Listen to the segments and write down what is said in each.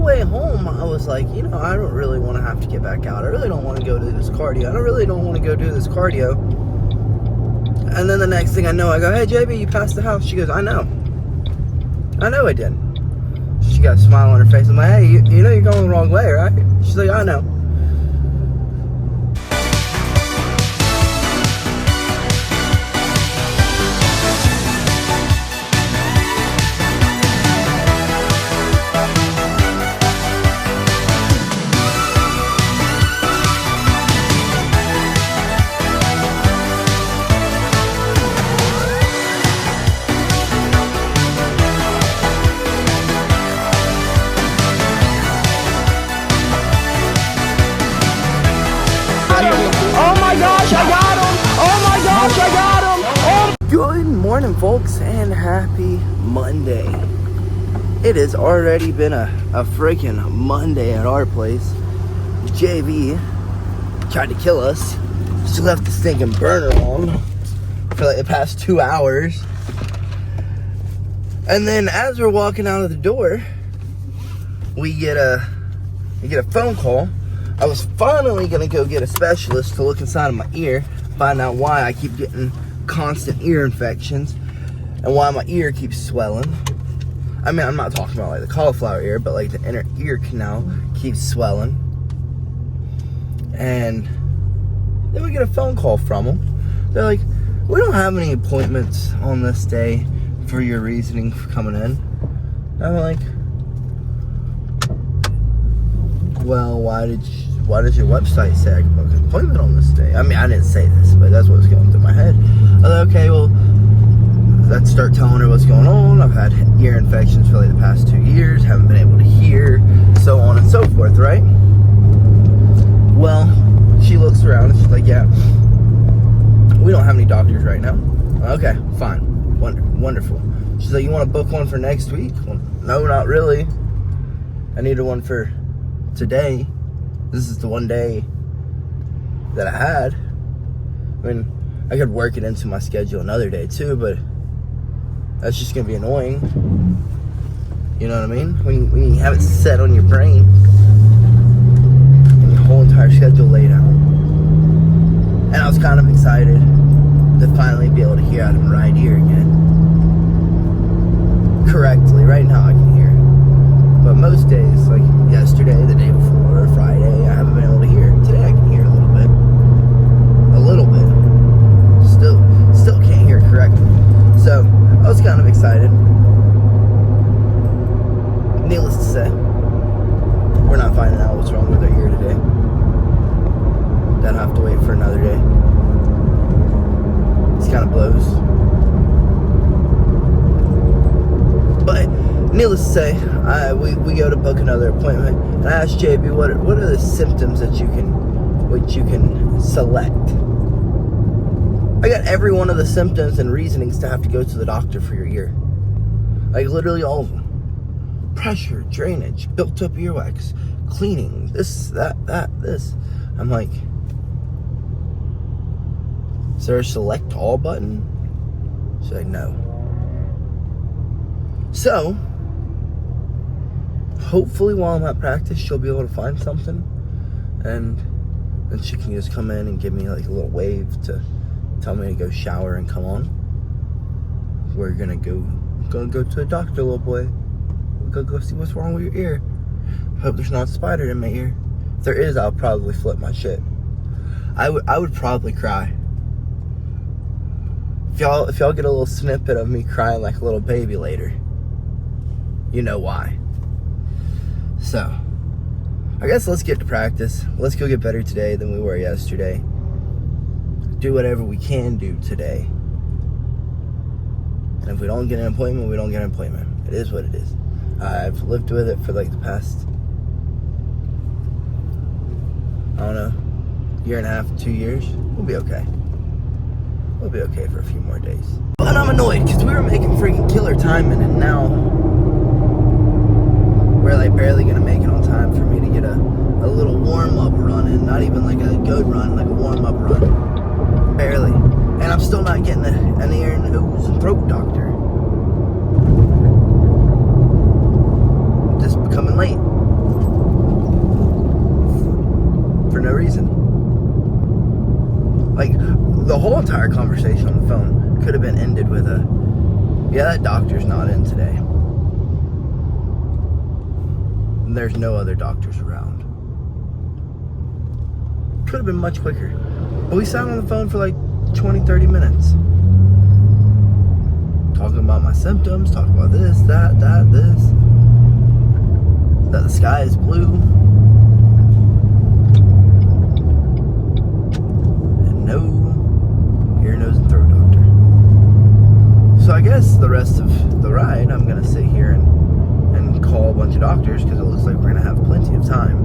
way home, I was like, you know, I don't really want to have to get back out. I really don't want to go do this cardio. I really don't want to go do this cardio. And then the next thing I know, I go, hey, JB, you passed the house. She goes, I know I did. She got a smile on her face. I'm like, hey, you know you're going the wrong way, right? She's like, I know. Good morning, folks, and happy Monday. It has already been a freaking Monday at our place. JV tried to kill us. She left the stinking burner on for like the past 2 hours. And then as we're walking out of the door, we get a phone call. I was finally gonna go get a specialist to look inside of my ear, find out why I keep getting constant ear infections and why my ear keeps swelling. I mean, I'm not talking about like the cauliflower ear, but like the inner ear canal keeps swelling. And then we get a phone call from them. They're like, we don't have any appointments on this day for your reasoning for coming in. And I'm like, well, why does your website say I can book an appointment on this day? I mean, I didn't say this, but that's what was going through my head. I was like, okay, well, let's start telling her what's going on. I've had ear infections for like the past 2 years, haven't been able to hear, so on and so forth, right? Well, she looks around and she's like, yeah, we don't have any doctors right now. Okay, fine, wonderful. She's like, you want to book one for next week? Well, no, not really. I needed one for today. This is the one day that I had. I mean, I could work it into my schedule another day too, but that's just gonna be annoying. You know what I mean? When you have it set on your brain and your whole entire schedule laid out. And I was kind of excited to finally be able to hear out of my right ear again. Correctly. Right now I can hear. But most days, like yesterday, the day before, Friday, I haven't been able to hear. Today I can hear a little bit. A little bit. Still can't hear correctly. So, I was kind of excited. Needless to say, we're not finding out what's wrong with our ear today. Gotta have to wait for another day. This kind of blows. But needless to say, we go to book another appointment, and I asked JB what are the symptoms that you can select. I got every one of the symptoms and reasonings to have to go to the doctor for your ear, like literally all of them. Pressure, drainage, built up earwax, cleaning, this, this. I'm like, is there a select all button? She's like, no. So hopefully while I'm at practice, she'll be able to find something, and then she can just come in and give me like a little wave to tell me to go shower and come on. We're gonna go to the doctor, little boy. We'll go see what's wrong with your ear. Hope there's not a spider in my ear. If there is, I'll probably flip my shit. I would probably cry. If y'all get a little snippet of me crying like a little baby later, you know why. So, I guess let's get to practice. Let's go get better today than we were yesterday. Do whatever we can do today. And if we don't get an appointment, we don't get an appointment. It is what it is. I've lived with it for like the past, I don't know, year and a half, 2 years. We'll be okay. We'll be okay for a few more days. But I'm annoyed because we were making freaking killer timing, and now we're like barely gonna make it on time for me to get a little warm-up run in. Not even like a good run, like a warm-up run. Barely. And I'm still not getting an ear, nose, and throat doctor. Just becoming late. the whole entire conversation on the phone could have been ended with a, yeah, that doctor's not in today. There's no other doctors around. Could have been much quicker. But we sat on the phone for like 20, 30 minutes. Talking about my symptoms, talking about this, that, this. That the sky is blue. And no ear, nose, and throat doctor. So I guess the rest of the ride, I'm going to sit here and call a bunch of doctors because it looks like we're going to have plenty of time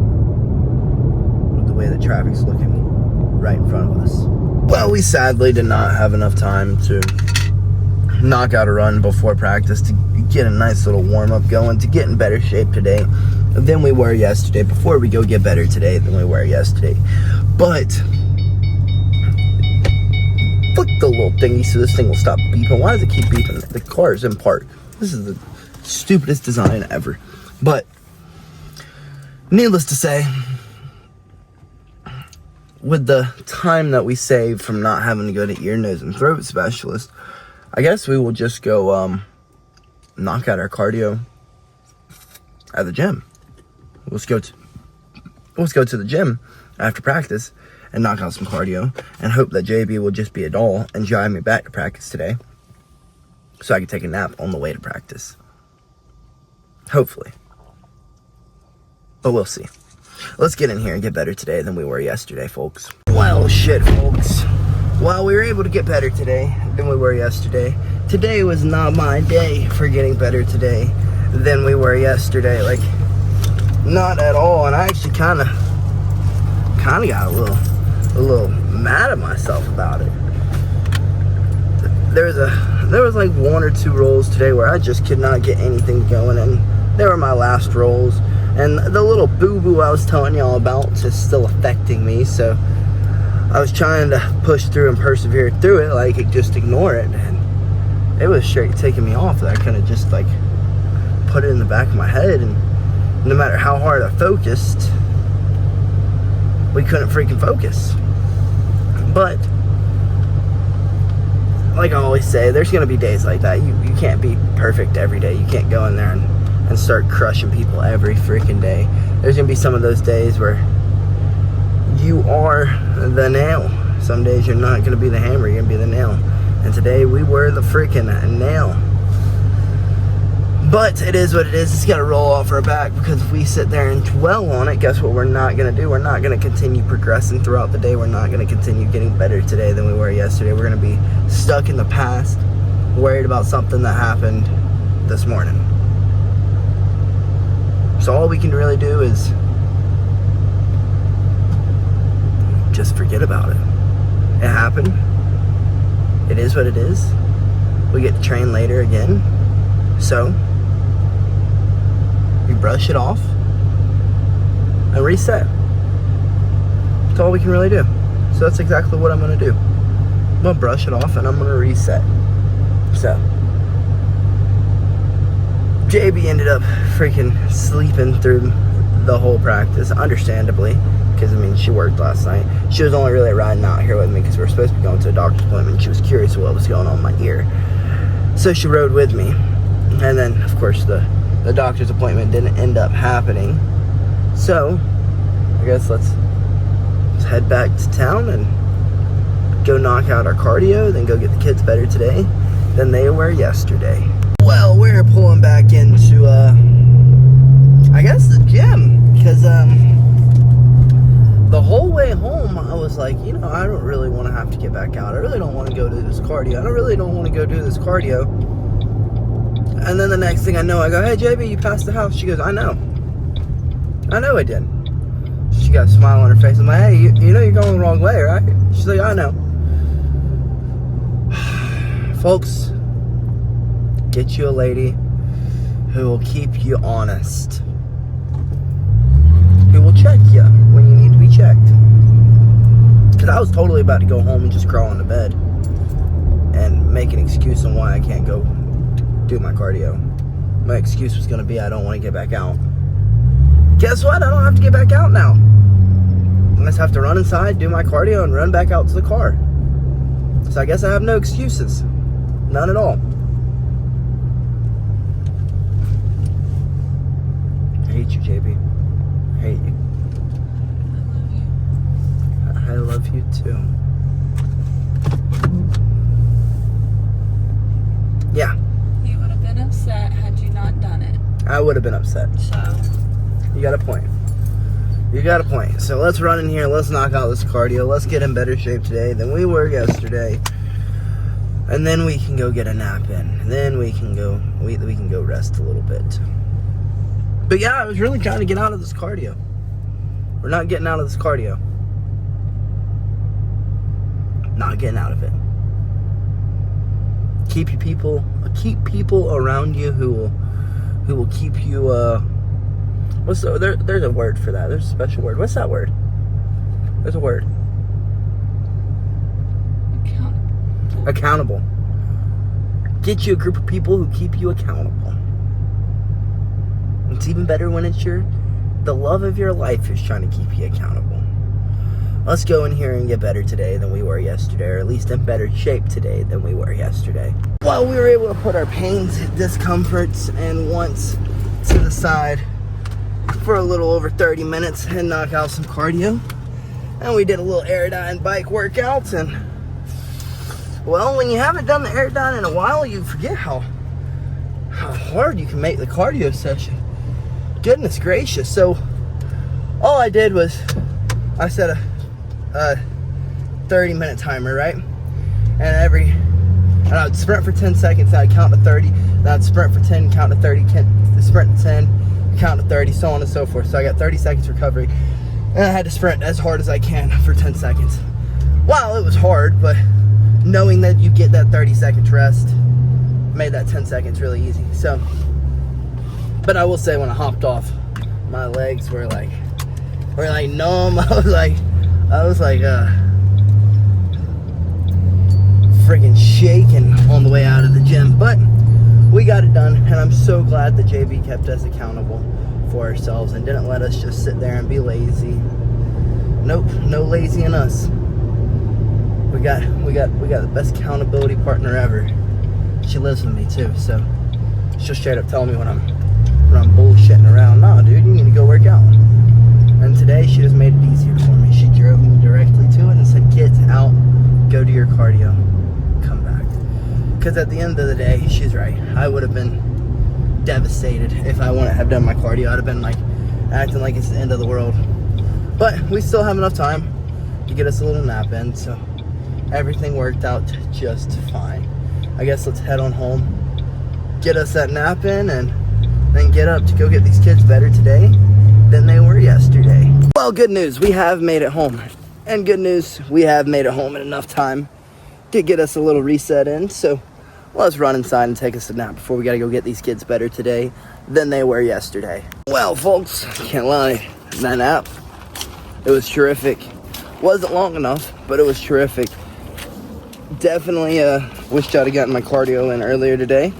with the way the traffic's looking right in front of us. Well, we sadly did not have enough time to knock out a run before practice to get a nice little warm-up going, to get in better shape today than we were yesterday, before we go get better today than we were yesterday. But flick the little thingy so this thing will stop beeping. Why does it keep beeping? The car is in park. This is the stupidest design ever. But needless to say, with the time that we save from not having to go to ear, nose, and throat specialist, I guess we will just go knock out our cardio at the gym. Let's go to the gym after practice and knock out some cardio and hope that JB will just be a doll and drive me back to practice today so I can take a nap on the way to practice. Hopefully. But we'll see. Let's get in here and get better today than we were yesterday, folks. Well, shit, folks. While we were able to get better today than we were yesterday, today was not my day for getting better today than we were yesterday. Like, not at all. And I actually kind of got a little mad at myself about it. There was like one or two rolls today where I just could not get anything going, and they were my last rolls. And the little boo-boo I was telling y'all about is still affecting me, so I was trying to push through and persevere through it, like just ignore it, and it was straight taking me off. That I kind of just like put it in the back of my head, and no matter how hard I focused, we couldn't freaking focus. But like I always say, there's gonna be days like that. You can't be perfect every day. You can't go in there and start crushing people every freaking day. There's gonna be some of those days where you are the nail. Some days you're not gonna be the hammer, you're gonna be the nail. And today we were the freaking nail. But it is what it is. It's gotta roll off our back, because if we sit there and dwell on it, guess what we're not gonna do? We're not gonna continue progressing throughout the day. We're not gonna continue getting better today than we were yesterday. We're gonna be stuck in the past, worried about something that happened this morning. So all we can really do is just forget about it. It happened. It is what it is. We get to train later again. So we brush it off and reset. That's all we can really do. So that's exactly what I'm going to do. I'm going to brush it off and I'm going to reset. So JB ended up freaking sleeping through the whole practice, understandably, because, I mean, she worked last night. She was only really riding out here with me because we were supposed to be going to a doctor's appointment. She was curious what was going on in my ear. So she rode with me. And then, of course, the doctor's appointment didn't end up happening. So I guess let's head back to town and go knock out our cardio, then go get the kids better today than they were yesterday. Well, we're pulling back into, I guess, the gym, because the whole way home, I was like, you know, I don't really want to have to get back out. I really don't want to go do this cardio. I really don't want to go do this cardio. And then the next thing I know, I go, hey, JB, you passed the house. She goes, I know I did. She got a smile on her face. I'm like, hey, you know you're going the wrong way, right? She's like, I know. Folks, get you a lady who will keep you honest, who will check you when you need to be checked. Because I was totally about to go home and just crawl into bed and make an excuse on why I can't go do my cardio. My excuse was going to be I don't want to get back out. Guess what? I don't have to get back out now. I just have to run inside, do my cardio, and run back out to the car. So I guess I have no excuses. None at all. I hate you, JB. I hate you. I love you too. Yeah. You would have been upset had you not done it. I would have been upset. So. You got a point. You got a point. So let's run in here. Let's knock out this cardio. Let's get in better shape today than we were yesterday. And then we can go get a nap in. And then we can go rest a little bit. But yeah, I was really trying to get out of this cardio. We're not getting out of this cardio. Not getting out of it. Keep people around you who will keep you there's a word for that. There's a special word. What's that word? There's a word. Accountable. Get you a group of people who keep you accountable. It's even better when it's the love of your life is trying to keep you accountable. Let's go in here and get better today than we were yesterday, or at least in better shape today than we were yesterday. Well, we were able to put our pains, discomforts, and wants to the side for a little over 30 minutes and knock out some cardio. And we did a little Aerodyne bike workouts, and well, when you haven't done the Aerodyne in a while, you forget how hard you can make the cardio session. Goodness gracious. So all I did was I set a 30-minute timer, right? And I would sprint for 10 seconds, I'd count to 30, then I'd sprint for 10, count to 30, sprint to 10, count to 30, so on and so forth. So I got 30 seconds recovery, and I had to sprint as hard as I can for 10 seconds. Wow, it was hard, but knowing that you get that 30 seconds rest made that 10 seconds really easy. So, but I will say, when I hopped off, my legs were like numb. I was like freaking shaking on the way out of the gym. But we got it done, and I'm so glad that JB kept us accountable for ourselves and didn't let us just sit there and be lazy. Nope, no lazy in us. We got the best accountability partner ever. She lives with me too, so she'll straight up tell me when I'm bullshitting around. Nah, dude, you need to go work out. And today she just made it easier for me. She drove me directly to it and said, "Get out, go do your cardio, come back." Because at the end of the day, she's right. I would have been devastated if I wouldn't have done my cardio. I'd have been like acting like it's the end of the world. But we still have enough time to get us a little nap in, so everything worked out just fine. I guess let's head on home, get us that nap in, and then get up to go get these kids better today than they were yesterday. Well, good news, we have made it home. And good news, we have made it home in enough time to get us a little reset in. So let's run inside and take us a nap before we gotta go get these kids better today than they were yesterday. Well, folks, can't lie, that nap, it was terrific. Wasn't long enough, but it was terrific. Definitely wished I'd have gotten my cardio in earlier today,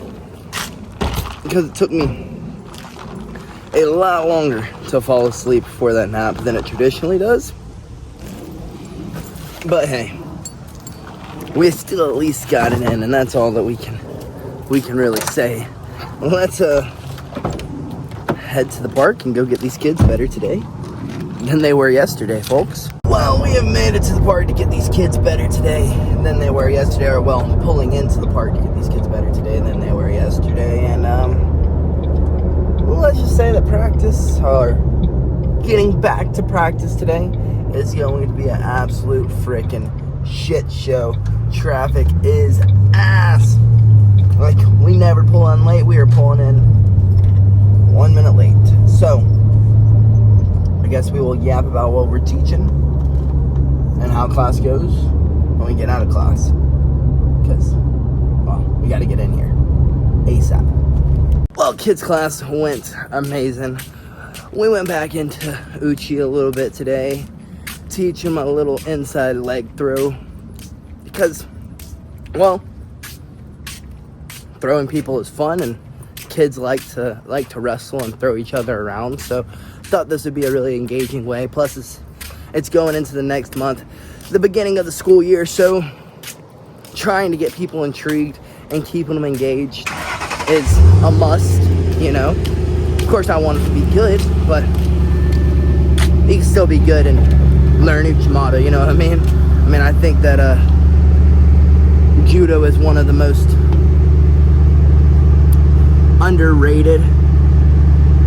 because it took me a lot longer to fall asleep before that nap than it traditionally does. But hey, we still at least got it in, and that's all that we can really say. Let's head to the park and go get these kids better today than they were yesterday, folks. Well, we have made it to the park to get these kids better today than they were yesterday, or well, pulling into the park to get these kids better today than they were yesterday. And well, let's just say that practice, or getting back to practice today, is going to be an absolute freaking shit show. Traffic is ass. Like, we never pull in late. We are pulling in 1 minute late. So I guess we will yap about what we're teaching and how class goes when we get out of class, because, well, we got to get in here ASAP. Well, kids class went amazing. We went back into Uchi a little bit today, teach him a little inside leg throw, because, well, throwing people is fun, and kids like to wrestle and throw each other around. So thought this would be a really engaging way. Plus it's going into the next month, the beginning of the school year, so trying to get people intrigued and keeping them engaged is a must, you know. Of course, I want it to be good, but you can still be good and learn Uchimata, you know what I mean? I mean, I think that judo is one of the most underrated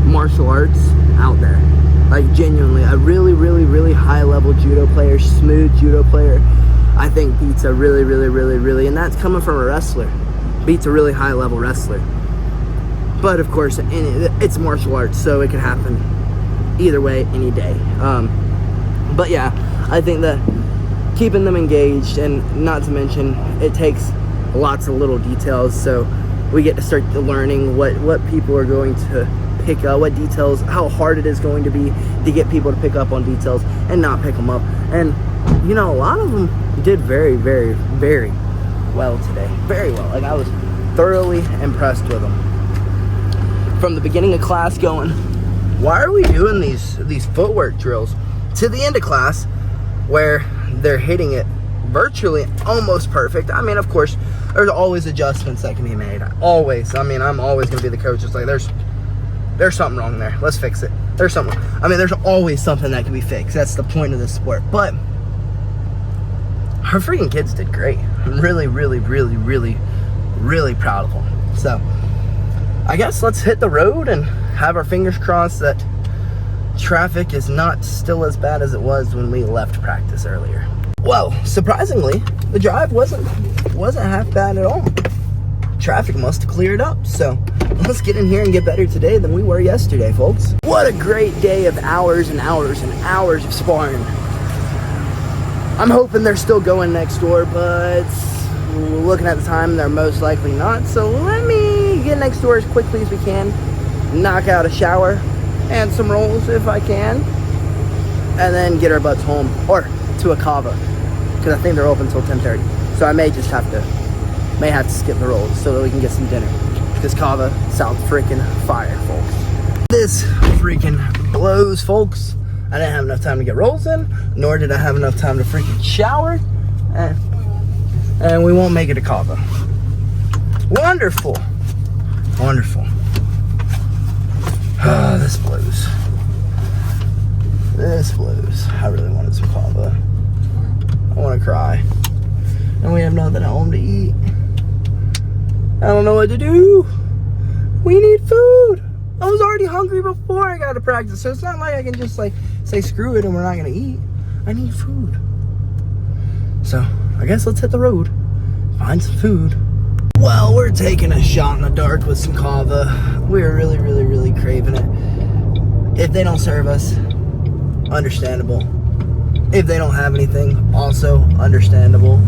martial arts out there. Like, genuinely, a really high level judo player, smooth judo player, I think beats a really, and that's coming from a wrestler, beats a really high level wrestler. But of course, it's martial arts, so it can happen either way, any day. But yeah, I think that keeping them engaged, and not to mention, it takes lots of little details, so we get to start learning what people are going to pick up, what details, how hard it is going to be to get people to pick up on details and not pick them up. And you know, a lot of them did very well today, very well. Like, I was thoroughly impressed with them from the beginning of class, going, why are we doing these footwork drills, to the end of class where they're hitting it virtually almost perfect. I mean, of course, there's always adjustments that can be made. Always. I mean, I'm always going to be the coach. It's like, there's something wrong there. Let's fix it. There's something. I mean, there's always something that can be fixed. That's the point of this sport. But our freaking kids did great. I'm really proud of them. So, I guess let's hit the road and have our fingers crossed that traffic is not still as bad as it was when we left practice earlier. Well, surprisingly, the drive wasn't half bad at all. Traffic must have cleared up, so let's get in here and get better today than we were yesterday, folks. What a great day of hours and hours and hours of sparring. I'm hoping they're still going next door, but looking at the time, they're most likely not. So let me get next door as quickly as we can, knock out a shower and some rolls if I can, and then get our butts home, or to a kava, because I think they're open until 10:30. So I may have to skip the rolls so that we can get some dinner, because kava sounds freaking fire, folks. This freaking blows, folks. I didn't have enough time to get rolls in, nor did I have enough time to freaking shower, and we won't make it to kava. Wonderful. Ah, this blows. I really wanted some kava. I want to cry. And we have nothing at home to eat. I don't know what to do. We need food. I was already hungry before I got to practice, so it's not like I can just like say screw it and we're not going to eat. I need food. So, I guess let's hit the road. Find some food. Well, we're taking a shot in the dark with some kava. We're really craving it. If they don't serve us, understandable. If they don't have anything, also understandable.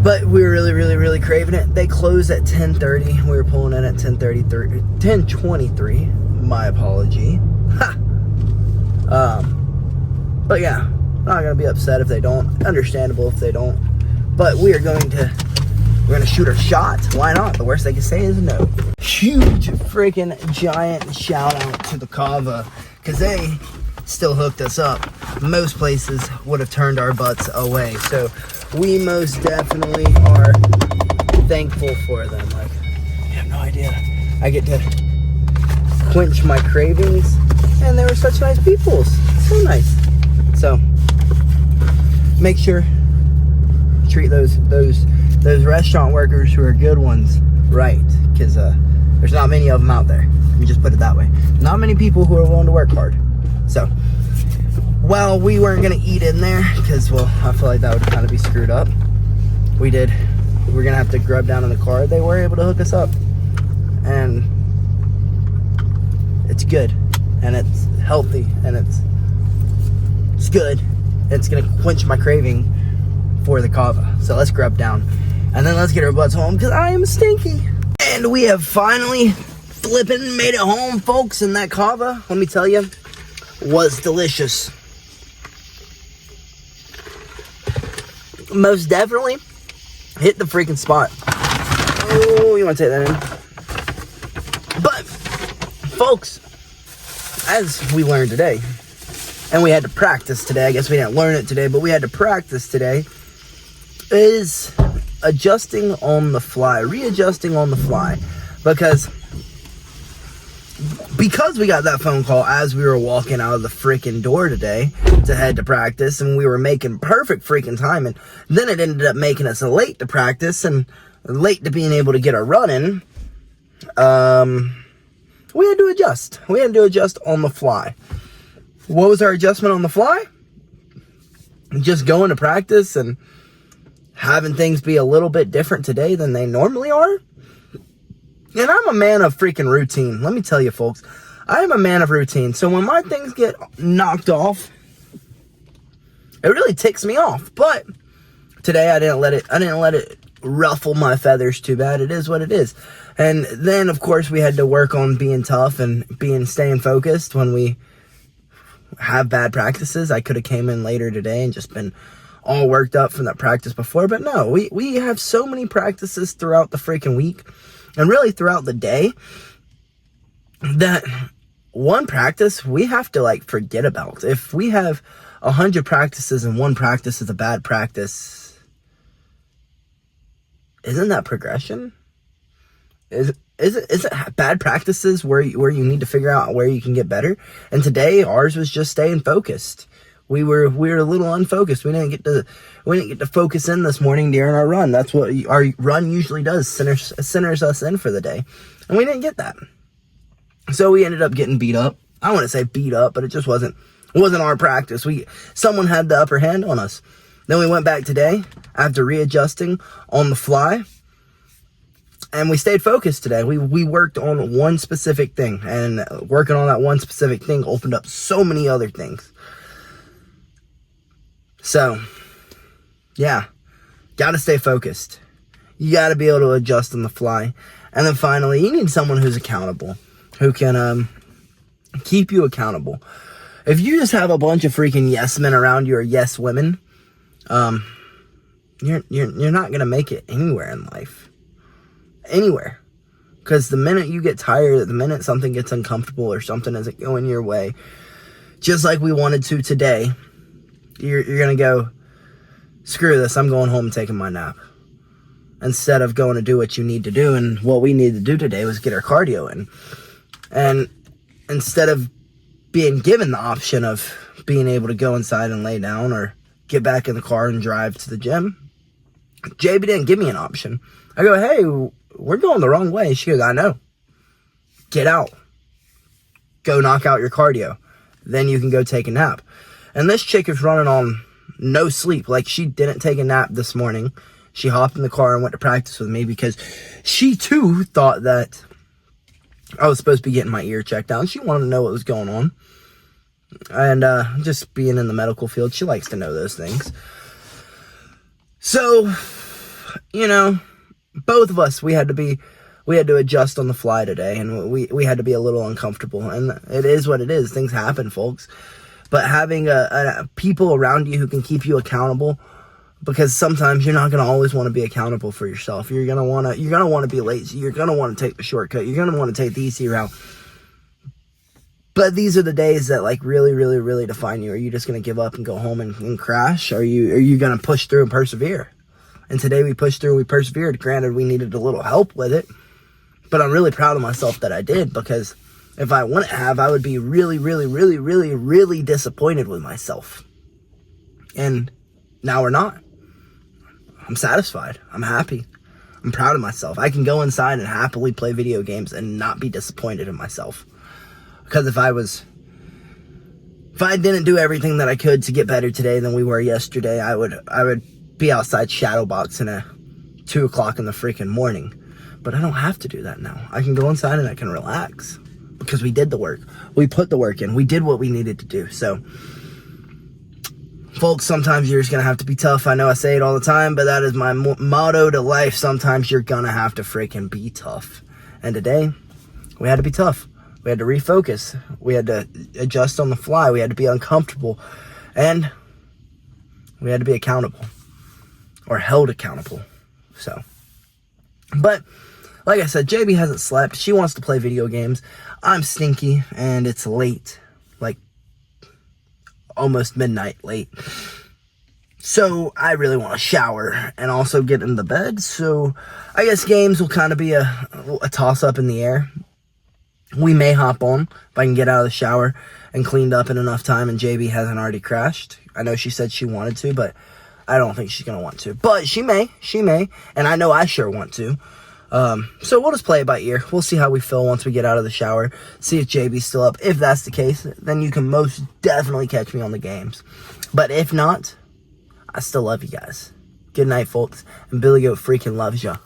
But we were really craving it. They closed at 10:30. We were pulling in at 10:23. My apology. Ha! But yeah, not gonna be upset if they don't. Understandable if they don't. But we're gonna shoot our shot. Why not? The worst they can say is no. Huge freaking giant shout out to the kava, because they still hooked us up. Most places would have turned our butts away. So we most definitely are thankful for them. Like, you have no idea. I get to quench my cravings, and they were such nice people. So nice. So make sure treat those restaurant workers who are good ones right, because there's not many of them out there. Let me just put it that way. Not many people who are willing to work hard. So, well, we weren't gonna eat in there because, well, I feel like that would kind of be screwed up. We're gonna have to grub down in the car. They were able to hook us up, and it's good, and it's healthy, and it's good. It's gonna quench my craving for the kava. So let's grub down, and then let's get our butts home, because I am stinky. And we have finally flipping made it home, folks, and that kava, let me tell you, was delicious. Most definitely hit the freaking spot. Oh, you want to take that in? But, folks, as we learned today, and we had to practice today, I guess we didn't learn it today, but we had to practice today, is adjusting on the fly, readjusting on the fly, because we got that phone call as we were walking out of the freaking door today to head to practice, and we were making perfect freaking time, and then it ended up making us late to practice and late to being able to get a run in. We had to adjust. We had to adjust on the fly. What was our adjustment on the fly? Just going to practice and having things be a little bit different today than they normally are. And I'm a man of freaking routine. Let me tell you, folks, I am a man of routine. So when my things get knocked off, it really ticks me off. But today I didn't let it ruffle my feathers too bad. It is what it is. And then, of course, we had to work on being tough and staying focused when we have bad practices. I could have came in later today and just been all worked up from that practice before. But no, we have so many practices throughout the freaking week and really throughout the day that one practice we have to like forget about. If we have 100 practices and one practice is a bad practice, isn't that progression? Is it bad practices where you need to figure out where you can get better? And today ours was just staying focused. We were a little unfocused. We didn't get to focus in this morning during our run. That's what our run usually does, centers us in for the day. And we didn't get that. So we ended up getting beat up. I don't want to say beat up, but it just wasn't our practice. Someone had the upper hand on us. Then we went back today after readjusting on the fly. And we stayed focused today. We worked on one specific thing. And working on that one specific thing opened up so many other things. So, yeah. Got to stay focused. You got to be able to adjust on the fly. And then finally, you need someone who's accountable. Who can keep you accountable. If you just have a bunch of freaking yes men around you or yes women, you're not going to make it anywhere in life. Anywhere. Because the minute you get tired, the minute something gets uncomfortable or something isn't going your way, just like we wanted to today, you're going to go, screw this, I'm going home and taking my nap. Instead of going to do what you need to do. And what we needed to do today was get our cardio in. And instead of being given the option of being able to go inside and lay down or get back in the car and drive to the gym, JB didn't give me an option. I go, hey, we're going the wrong way. She goes, I know. Get out. Go knock out your cardio. Then you can go take a nap. And this chick is running on no sleep. Like, she didn't take a nap this morning. She hopped in the car and went to practice with me because she, too, thought that I was supposed to be getting my ear checked out. She wanted to know what was going on. And just being in the medical field, she likes to know those things. So, you know, both of us, we had to adjust on the fly today, and we had to be a little uncomfortable, and it is what it is. Things happen, folks. But having people around you who can keep you accountable, because sometimes you're not going to always want to be accountable for yourself. You're going to want to be lazy. You're going to want to take the shortcut. You're going to want to take the easy route. But these are the days that like really, really, really define you. Are you just going to give up and go home and crash? Are you going to push through and persevere? And today we pushed through, we persevered. Granted, we needed a little help with it, but I'm really proud of myself that I did, because if I wouldn't have, I would be really, really, really, really, really disappointed with myself. And now we're not. I'm satisfied. I'm happy. I'm proud of myself. I can go inside and happily play video games and not be disappointed in myself. Because if I didn't do everything that I could to get better today than we were yesterday, I would be outside shadow boxing at 2 o'clock in the freaking morning. But I don't have to do that now. I can go inside and I can relax because we did the work. We put the work in. We did what we needed to do. So, folks, sometimes you're just going to have to be tough. I know I say it all the time, but that is my motto to life. Sometimes you're going to have to freaking be tough. And today, we had to be tough. We had to refocus. We had to adjust on the fly. We had to be uncomfortable. And we had to be accountable. Or held accountable. So. But, like I said, JB hasn't slept. She wants to play video games. I'm stinky, and it's late. Like, almost midnight late. So I really want to shower and also get in the bed. So I guess games will kind of be a toss-up in the air. We may hop on if I can get out of the shower and cleaned up in enough time and JB hasn't already crashed. I know she said she wanted to, but I don't think she's going to want to. But she may, and I know I sure want to. So we'll just play it by ear. We'll see how we feel once we get out of the shower. See if JB's still up. If that's the case, then you can most definitely catch me on the games. But if not, I still love you guys. Good night, folks. And BillyGoat freaking loves ya.